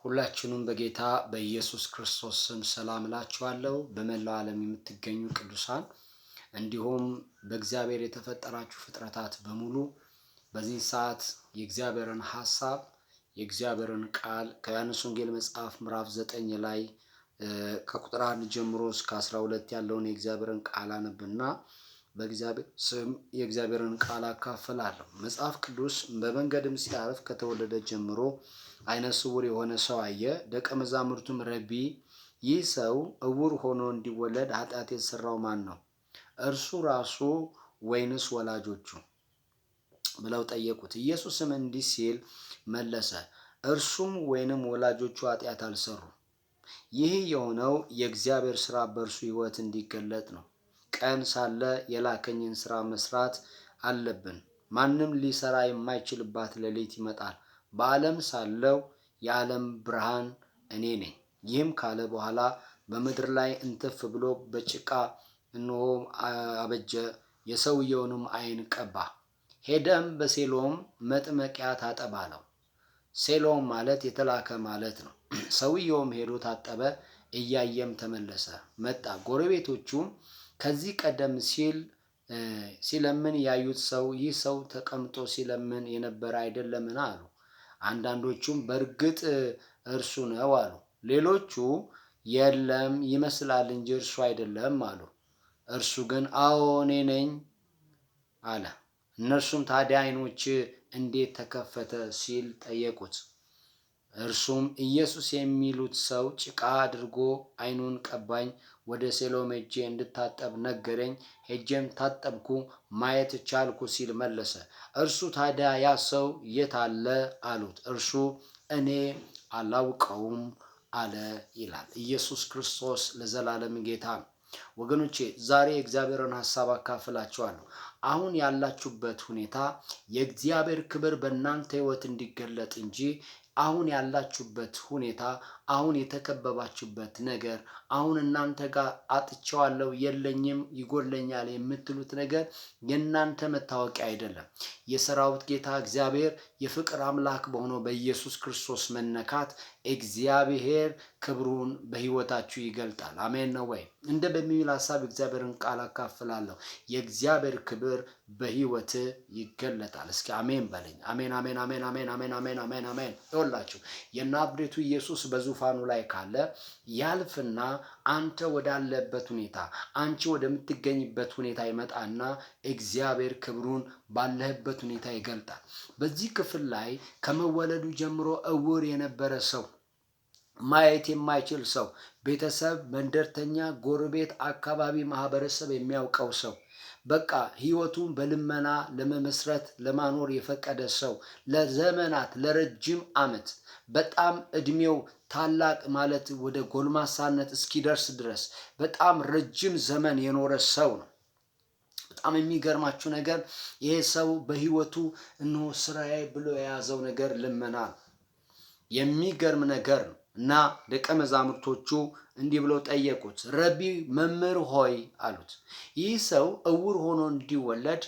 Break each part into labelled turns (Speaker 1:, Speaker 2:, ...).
Speaker 1: ሁላችሁንም በጌታ በኢየሱስ ክርስቶስ ስም ሰላም እላችኋለሁ። በመላው ዓለም የምትገኙ ቅዱሳን እንዲሁም በእግዚአብሔር የተፈጠራችሁ ፍጥረታት በሙሉ በዚህ ሰዓት የእግዚአብሔርን ሐሳብ የእግዚአብሔርን ቃል ከዮሐንስ ወንጌል መጽሐፍ ምዕራፍ 9 ላይ ከቁጥር 1 ጀምሮ እስከ 12 ያለውን የእግዚአብሔርን ቃል አነብና በእግዚአብሔር ስም የእግዚአብሔርን ቃል አካፍላለሁ። መጽሐፍ ቅዱስ በመንገድም ሲያልፍ ከተወለደ ጀምሮ አይነ ስውር የሆነ ሰው አየ። ደቀ መዛሙርቱም ረቢ፣ ይህ ሰው እውር ሆኖ እንዲወለድ ኃጢአት የሰራው ማን ነው? እርሱ ራሱ ወይንስ ወላጆቹ ብለው ጠየቁት። ኢየሱስም እንዲህ ሲል መለሰ፣ እርሱም ወይንም ወላጆቹ ኃጢአት አልሰሩም። ይህ የሆነው የእግዚአብሔር ሥራ በእርሱ ሕይወት እንዲገለጥ ነው። ቀን ሳለ የላከኝን ሥራ መስራት አለብን። ማንም ሊሰራ የማይችልባት ሌሊት ይመጣል። በዓለም ሳለው የዓለም ብርሃን እኔ ነኝ። ይህም ካለ በኋላ በምድር ላይ እንትፍ ብሎ በጭቃ እነሆ አበጀ። የሰውየውንም ዓይን ቀባ። ሄደም በሴሎም መጥመቂያ ታጠብ አለው። ሴሎም ማለት የተላከ ማለት ነው። ሰውየውም ሄዶ ታጠበ፣ እያየም ተመለሰ መጣ። ጎረቤቶቹም ከዚህ ቀደም ሲለምን ያዩት ሰው ይህ ሰው ተቀምጦ ሲለምን የነበረ አይደለምን አሉ። አንዳንዶቹም በእርግጥ እርሱ ነው አሉ። ሌሎቹ የለም ይመስላል እንጂ እርሱ አይደለም አሉ። እርሱ ግን አዎ እኔ ነኝ አለ። እነርሱም ታዲያ ዓይኖች እንዴት ተከፈተ ሲል ጠየቁት። እርሱም ኢየሱስ የሚሉት ሰው ጭቃ አድርጎ ዓይኑን ቀባኝ፣ ወደ ሴሎም ሄጄ እንድታጠብ ነገረኝ። ሄጄም ታጠብኩ፣ ማየት ቻልኩ ሲል መለሰ። እርሱ ታዲያ ያ ሰው የት አለ አሉት። እርሱ እኔ አላውቀውም አለ ይላል። ኢየሱስ ክርስቶስ ለዘላለም ጌታ ነው። ወገኖቼ ዛሬ የእግዚአብሔርን ሐሳብ አካፍላችኋለሁ። አሁን ያላችሁበት ሁኔታ የእግዚአብሔር ክብር በእናንተ ሕይወት እንዲገለጥ እንጂ አሁን ያላችሁበት ሁኔታ፣ አሁን የተከበባችሁበት ነገር፣ አሁን እናንተ ጋር አጥቼዋለሁ፣ የለኝም፣ ይጎለኛል የምትሉት ነገር የእናንተ መታወቂያ አይደለም። የሰራዊት ጌታ እግዚአብሔር የፍቅር አምላክ በሆነው በኢየሱስ ክርስቶስ መነካት እግዚአብሔር ክብሩን በሕይወታችሁ ይገልጣል። አሜን ነው ወይ? እንደ በሚል ሐሳብ እግዚአብሔርን ቃል አካፍላለሁ። የእግዚአብሔር ክብር በሕይወት ይገለጣል። እስኪ አሜን በለኝ። አሜን አሜን አሜን አሜን አሜን አሜን አሜን አሜን። ይኸውላችሁ የናዝሬቱ ኢየሱስ በዙፋኑ ላይ ካለ ያልፍና አንተ ወዳለበት ሁኔታ፣ አንቺ ወደምትገኝበት ሁኔታ ይመጣና እግዚአብሔር ክብሩን ባለህበት ሁኔታ ይገልጣል። በዚህ ክፍል ላይ ከመወለዱ ጀምሮ እውር የነበረ ሰው፣ ማየት የማይችል ሰው፣ ቤተሰብ፣ መንደርተኛ፣ ጎረቤት፣ አካባቢ፣ ማህበረሰብ የሚያውቀው ሰው፣ በቃ ህይወቱን በልመና ለመመስረት ለማኖር የፈቀደ ሰው፣ ለዘመናት ለረጅም ዓመት በጣም እድሜው ታላቅ ማለት ወደ ጎልማሳነት እስኪደርስ ድረስ በጣም ረጅም ዘመን የኖረ ሰው ነው። በጣም የሚገርማችሁ ነገር ይሄ ሰው በህይወቱ እነሆ ስራዬ ብሎ የያዘው ነገር ልመና ነው። የሚገርም ነገር ነው። እና ደቀ መዛሙርቶቹ እንዲህ ብለው ጠየቁት፣ ረቢ መምህር ሆይ አሉት። ይህ ሰው እውር ሆኖ እንዲወለድ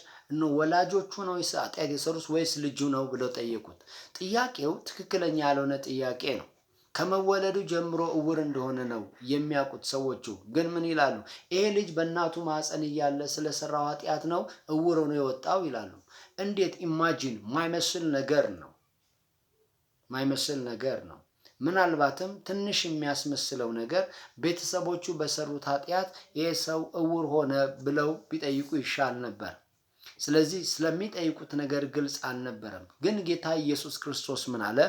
Speaker 1: ወላጆቹ ነው ኃጢአት የሰሩት ወይስ ልጁ ነው ብለው ጠየቁት። ጥያቄው ትክክለኛ ያልሆነ ጥያቄ ነው። ከመወለዱ ጀምሮ እውር እንደሆነ ነው የሚያውቁት ሰዎቹ። ግን ምን ይላሉ? ይሄ ልጅ በእናቱ ማህፀን እያለ ስለሰራው ኃጢአት ነው እውር ሆኖ የወጣው ይላሉ። እንዴት! ኢማጂን! ማይመስል ነገር ነው። ምናልባትም ትንሽ የሚያስመስለው ነገር ቤተሰቦቹ በሰሩት ኃጢአት ይሄ ሰው እውር ሆነ ብለው ቢጠይቁ ይሻል ነበር። ስለዚህ ስለሚጠይቁት ነገር ግልጽ አልነበረም። ግን ጌታ ኢየሱስ ክርስቶስ ምን አለ?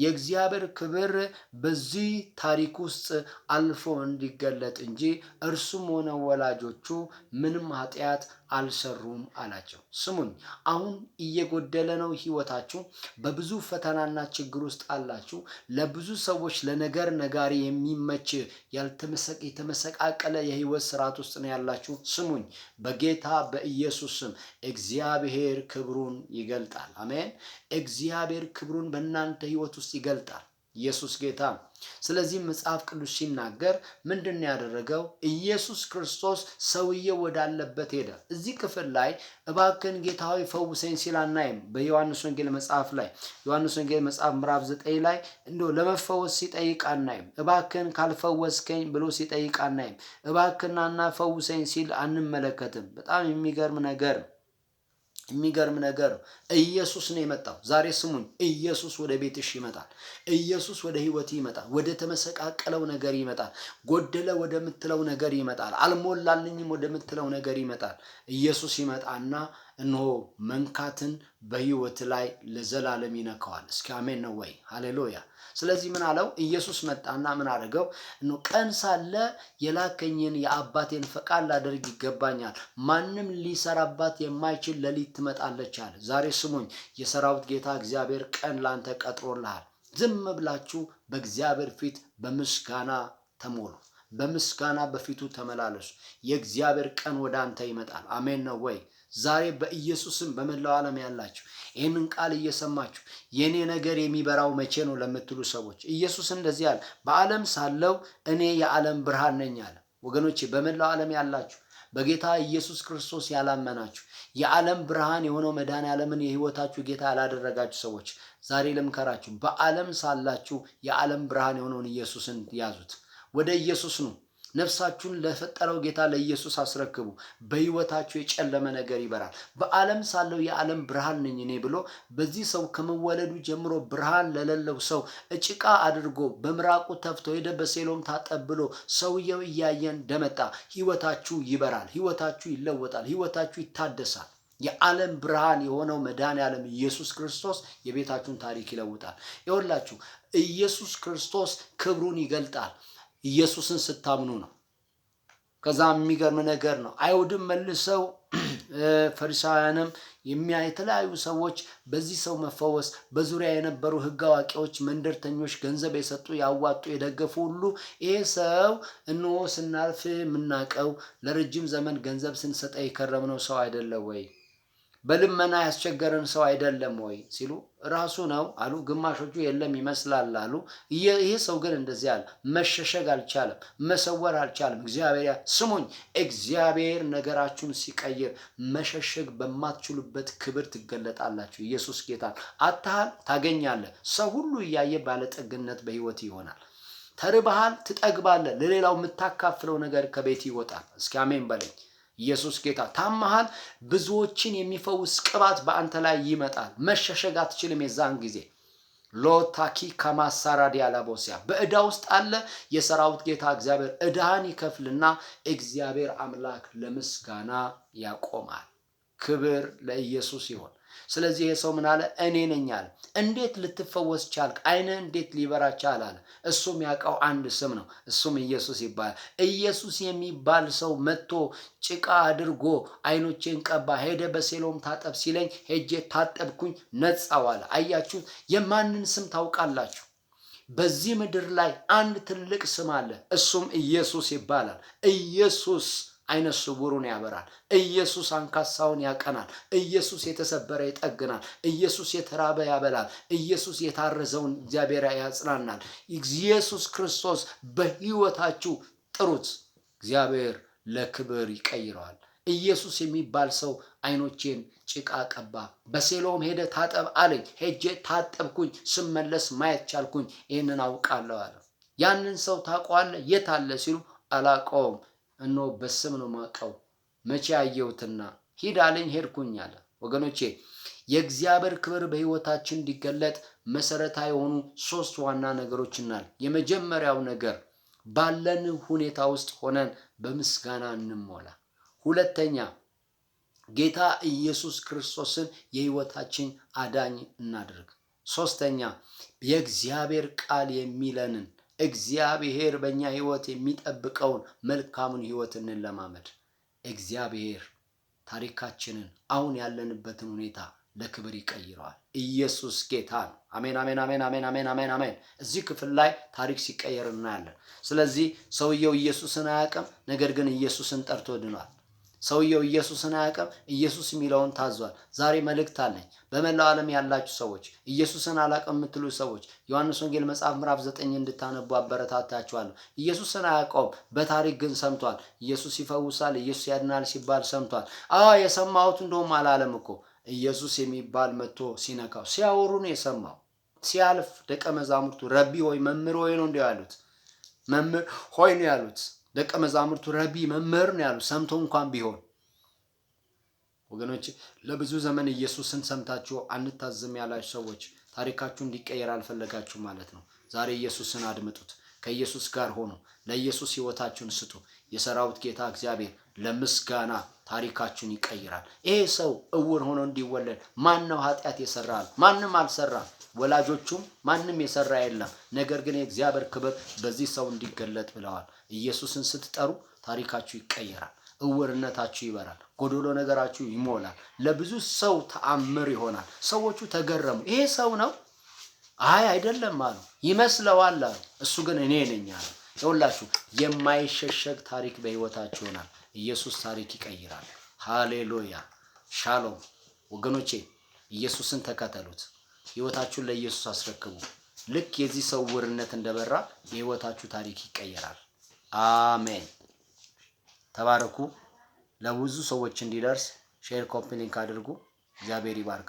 Speaker 1: የእግዚአብሔር ክብር በዚህ ታሪክ ውስጥ አልፎ እንዲገለጥ እንጂ እርሱም ሆነ ወላጆቹ ምንም ኃጢአት አልሰሩም አላቸው። ስሙኝ፣ አሁን እየጎደለ ነው ህይወታችሁ። በብዙ ፈተናና ችግር ውስጥ አላችሁ። ለብዙ ሰዎች ለነገር ነጋሪ የሚመች የተመሰቃቀለ የህይወት ስርዓት ውስጥ ነው ያላችሁ። ስሙኝ፣ በጌታ በኢየሱስ ስም እግዚአብሔር ክብሩን ይገልጣል። አሜን። እግዚአብሔር ክብሩን በእናንተ ህይወት ውስጥ ይገልጣል። ኢየሱስ ጌታ። ስለዚህ መጽሐፍ ቅዱስ ሲናገር ምንድነው ያደረገው? ኢየሱስ ክርስቶስ ሰውየው ወዳለበት ሄደ። እዚህ ክፍል ላይ እባክህን ጌታ ሆይ ፈውሰኝ ሲል አናይም። በዮሐንስ ወንጌል መጽሐፍ ላይ ዮሐንስ ወንጌል መጽሐፍ ምዕራፍ 9 ላይ እንደው ለመፈወስ ሲጠይቅ አናይም። እባክህን ካልፈወስከኝ ብሎ ሲጠይቅ አናይም። እባክህን ናና ፈውሰኝ ሲል አንመለከትም። በጣም የሚገርም ነገር ነው። የሚገርም ነገር ነው። ኢየሱስ ነው የመጣው። ዛሬ ስሙኝ፣ ኢየሱስ ወደ ቤትሽ ይመጣል። ኢየሱስ ወደ ህይወት ይመጣል። ወደ ተመሰቃቀለው ነገር ይመጣል። ጎደለ ወደምትለው ነገር ይመጣል። አልሞላልኝም ወደምትለው ነገር ይመጣል። ኢየሱስ ይመጣና እነሆ መንካትን በህይወት ላይ ለዘላለም ይነካዋል። እስኪ አሜን ነው ወይ? ሃሌሉያ። ስለዚህ ምን አለው? ኢየሱስ መጣና ምን አደረገው? ቀን ሳለ የላከኝን የአባቴን ፈቃድ ላደርግ ይገባኛል፣ ማንም ሊሰራባት የማይችል ሌሊት ትመጣለች አለ። ዛሬ ስሙኝ፣ የሰራዊት ጌታ እግዚአብሔር ቀን ላንተ ቀጥሮልሃል። ዝም ብላችሁ በእግዚአብሔር ፊት በምስጋና ተሞሉ። በምስጋና በፊቱ ተመላለሱ። የእግዚአብሔር ቀን ወደ አንተ ይመጣል። አሜን ነው ወይ? ዛሬ በኢየሱስም በመላው ዓለም ያላችሁ ይህንን ቃል እየሰማችሁ የኔ ነገር የሚበራው መቼ ነው ለምትሉ ሰዎች ኢየሱስ እንደዚህ አለ፣ በዓለም ሳለው እኔ የዓለም ብርሃን ነኝ አለ። ወገኖቼ በመላው ዓለም ያላችሁ በጌታ ኢየሱስ ክርስቶስ ያላመናችሁ የዓለም ብርሃን የሆነው መድኃኔዓለምን የህይወታችሁ ጌታ ያላደረጋችሁ ሰዎች ዛሬ ልምከራችሁ፣ በዓለም ሳላችሁ የዓለም ብርሃን የሆነውን ኢየሱስን ያዙት። ወደ ኢየሱስ ነው። ነፍሳችሁን ለፈጠረው ጌታ ለኢየሱስ አስረክቡ። በህይወታችሁ የጨለመ ነገር ይበራል። በዓለም ሳለው የዓለም ብርሃን ነኝ እኔ ብሎ በዚህ ሰው ከመወለዱ ጀምሮ ብርሃን ለሌለው ሰው ጭቃ አድርጎ በምራቁ ተፍቶ ሄደ፣ በሴሎም ታጠብ ብሎ ሰውየው እያየን ደመጣ። ህይወታችሁ ይበራል። ህይወታችሁ ይለወጣል። ህይወታችሁ ይታደሳል። የዓለም ብርሃን የሆነው መድኃኔዓለም ኢየሱስ ክርስቶስ የቤታችሁን ታሪክ ይለውጣል። ይኸውላችሁ ኢየሱስ ክርስቶስ ክብሩን ይገልጣል። ኢየሱስን ስታምኑ ነው። ከዛ የሚገርም ነገር ነው። አይሁድም መልሰው ፈሪሳውያንም የተለያዩ ሰዎች በዚህ ሰው መፈወስ በዙሪያ የነበሩ ህግ አዋቂዎች፣ መንደርተኞች፣ ገንዘብ የሰጡ ያዋጡ የደገፉ ሁሉ ይሄ ሰው እነሆ ስናልፍ የምናውቀው ለረጅም ዘመን ገንዘብ ስንሰጠ የከረምነው ሰው አይደለም ወይ? በልመና ያስቸገረን ሰው አይደለም ወይ ሲሉ ራሱ ነው አሉ። ግማሾቹ የለም ይመስላል አሉ። ይሄ ሰው ግን እንደዚህ አለ። መሸሸግ አልቻለም፣ መሰወር አልቻለም። እግዚአብሔር ስሙኝ፣ እግዚአብሔር ነገራችሁን ሲቀይር መሸሸግ በማትችሉበት ክብር ትገለጣላችሁ። ኢየሱስ ጌታ። አታሃል ታገኛለህ። ሰው ሁሉ እያየ ባለጠግነት በህይወት ይሆናል። ተርበሃል ትጠግባለህ። ለሌላው የምታካፍለው ነገር ከቤት ይወጣል። እስኪ አሜን በለኝ። ኢየሱስ ጌታ። ታመሃል፣ ብዙዎችን የሚፈውስ ቅባት በአንተ ላይ ይመጣል። መሸሸግ አትችልም። የዛን ጊዜ ሎታኪ ከማሳራዲ ያላቦሲያ በዕዳ ውስጥ አለ። የሰራዊት ጌታ እግዚአብሔር ዕዳህን ይከፍልና እግዚአብሔር አምላክ ለምስጋና ያቆማል። ክብር ለኢየሱስ ይሁን። ስለዚህ ይሄ ሰው ምን አለ? እኔ ነኝ አለ። እንዴት ልትፈወስ ቻልክ? ዓይንህ እንዴት ሊበራ ቻለ አለ። እሱም ያውቀው አንድ ስም ነው። እሱም ኢየሱስ ይባላል። ኢየሱስ የሚባል ሰው መጥቶ ጭቃ አድርጎ ዓይኖቼን ቀባ፣ ሄደ በሴሎም ታጠብ ሲለኝ ሄጄ ታጠብኩኝ፣ ነጻው አለ። አያችሁ፣ የማንን ስም ታውቃላችሁ? በዚህ ምድር ላይ አንድ ትልቅ ስም አለ። እሱም ኢየሱስ ይባላል። ኢየሱስ አይነ ስውሩን ያበራል። ኢየሱስ አንካሳውን ያቀናል። ኢየሱስ የተሰበረ ይጠግናል። ኢየሱስ የተራበ ያበላል። ኢየሱስ የታረዘውን እግዚአብሔር ያጽናናል። ኢየሱስ ክርስቶስ በህይወታችሁ ጥሩት፣ እግዚአብሔር ለክብር ይቀይረዋል። ኢየሱስ የሚባል ሰው አይኖቼን ጭቃ ቀባ፣ በሴሎም ሄደ ታጠብ አለኝ። ሄጄ ታጠብኩኝ፣ ስመለስ ማየት ቻልኩኝ። ይህንን አውቃለሁ አለ። ያንን ሰው ታውቀዋለህ? የት አለ ሲሉ አላውቀውም፣ እነሆ በስም ነው የማውቀው፣ መቼ አየሁትና ሂድ አለኝ፣ ሄድኩኝ አለ። ወገኖቼ የእግዚአብሔር ክብር በህይወታችን እንዲገለጥ መሰረታዊ የሆኑ 3 ዋና ነገሮች እናል። የመጀመሪያው ነገር ባለን ሁኔታ ውስጥ ሆነን በምስጋና እንሞላ። ሁለተኛ ጌታ ኢየሱስ ክርስቶስን የህይወታችን አዳኝ እናድርግ። ሶስተኛ የእግዚአብሔር ቃል የሚለንን እግዚአብሔር በእኛ ህይወት የሚጠብቀውን መልካሙን ህይወት እንለማመድ። እግዚአብሔር ታሪካችንን አሁን ያለንበትን ሁኔታ ለክብር ይቀይረዋል። ኢየሱስ ጌታ ነው። አሜን አሜን አሜን አሜን አሜን አሜን አሜን። እዚህ ክፍል ላይ ታሪክ ሲቀየር እናያለን። ስለዚህ ሰውየው ኢየሱስን አያውቅም፣ ነገር ግን ኢየሱስን ጠርቶ ድኗል። ሰውየው ኢየሱስን አያውቅም። ኢየሱስ የሚለውን ታዟል። ዛሬ መልእክት አለኝ። በመላው ዓለም ያላችሁ ሰዎች፣ ኢየሱስን አላውቅም የምትሉ ሰዎች ዮሐንስ ወንጌል መጽሐፍ ምዕራፍ 9 እንድታነቡ አበረታታችኋለሁ። ኢየሱስን አያውቀውም፣ በታሪክ ግን ሰምቷል። ኢየሱስ ይፈውሳል፣ ኢየሱስ ያድናል ሲባል ሰምቷል። የሰማሁት እንደውም አላለም እኮ ኢየሱስ የሚባል መጥቶ ሲነካው ሲያወሩ ነው የሰማው። ሲያልፍ ደቀ መዛሙርቱ ረቢ ሆይ መምህር ሆይ ነው እንዲያው ያሉት። መምህር ሆይ ነው ያሉት። ደቀ መዛሙርቱ ረቢ መምህር ነው ያሉት። ሰምቶ እንኳን ቢሆን ወገኖች፣ ለብዙ ዘመን ኢየሱስን ሰምታችሁ አንታዘም ያላችሁ ሰዎች ታሪካችሁ እንዲቀየር አልፈለጋችሁ ማለት ነው። ዛሬ ኢየሱስን አድምጡት። ከኢየሱስ ጋር ሆኖ ለኢየሱስ ሕይወታችሁን ስጡ። የሰራዊት ጌታ እግዚአብሔር ለምስጋና ታሪካችሁን ይቀይራል። ይሄ ሰው እውር ሆኖ እንዲወለድ ማን ነው ኃጢአት የሰራል? ማንም አልሰራም። ወላጆቹም ማንም የሰራ የለም። ነገር ግን የእግዚአብሔር ክብር በዚህ ሰው እንዲገለጥ ብለዋል። ኢየሱስን ስትጠሩ ታሪካችሁ ይቀየራል። እውርነታችሁ ይበራል። ጎዶሎ ነገራችሁ ይሞላል። ለብዙ ሰው ተአምር ይሆናል። ሰዎቹ ተገረሙ። ይሄ ሰው ነው? አይደለም አሉ። ይመስለዋል አሉ። እሱ ግን እኔ ነኝ አለ። ይኸውላችሁ የማይሸሸግ ታሪክ በሕይወታችሁ ይሆናል። ኢየሱስ ታሪክ ይቀይራል። ሃሌሉያ። ሻሎም ወገኖቼ፣ ኢየሱስን ተከተሉት። ሕይወታችሁን ለኢየሱስ አስረክቡ። ልክ የዚህ ሰው እውርነት እንደበራ የሕይወታችሁ ታሪክ ይቀየራል። አሜን። ተባረኩ። ለብዙ ሰዎች እንዲደርስ ሼር፣ ኮፒ ሊንክ አድርጉ። እግዚአብሔር ይባርካችሁ።